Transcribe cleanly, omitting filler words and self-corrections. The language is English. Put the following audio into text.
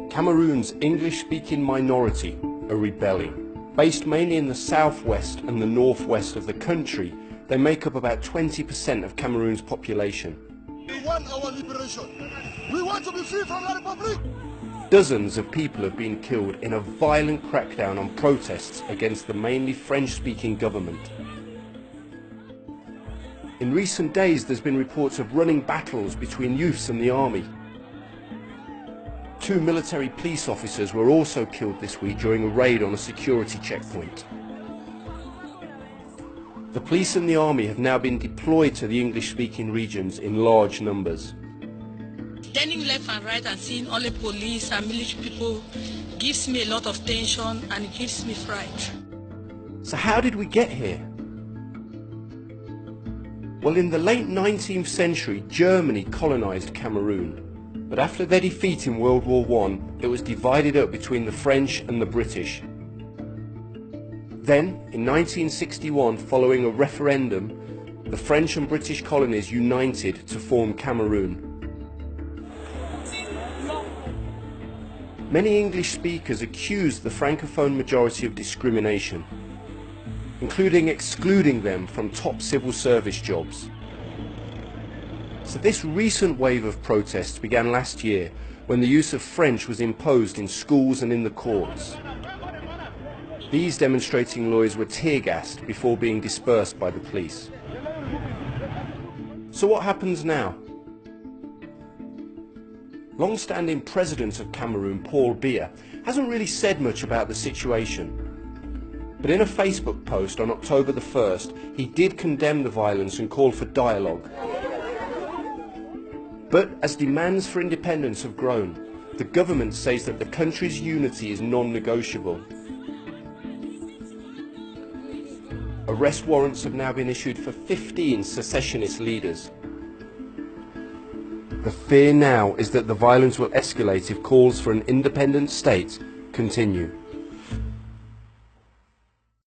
Cameroon's English-speaking minority are rebelling. Based mainly in the southwest and the northwest of the country, they make up about 20% of Cameroon's population. We want our liberation. We want to be free from the Republic. Dozens of people have been killed in a violent crackdown on protests against the mainly French-speaking government. In recent days, there's been reports of running battles between youths and the army. 2 military police officers were also killed this week during a raid on a security checkpoint. The police and the army have now been deployed to the English-speaking regions in large numbers. Turning left and right and seeing all the police and military people gives me a lot of tension and it gives me fright. So how did we get here? Well, in the late 19th century, Germany colonized Cameroon. But after their defeat in World War I, it was divided up between the French and the British. Then, in 1961, following a referendum, the French and British colonies united to form Cameroon. Many English speakers accused the Francophone majority of discrimination, including excluding them from top civil service jobs. So this recent wave of protests began last year when the use of French was imposed in schools and in the courts. These demonstrating lawyers were tear-gassed before being dispersed by the police. So what happens now? Long-standing president of Cameroon, Paul Biya, hasn't really said much about the situation. But in a Facebook post on October the 1st, he did condemn the violence and call for dialogue. But as demands for independence have grown, the government says that the country's unity is non-negotiable. Arrest warrants have now been issued for 15 secessionist leaders. The fear now is that the violence will escalate if calls for an independent state continue.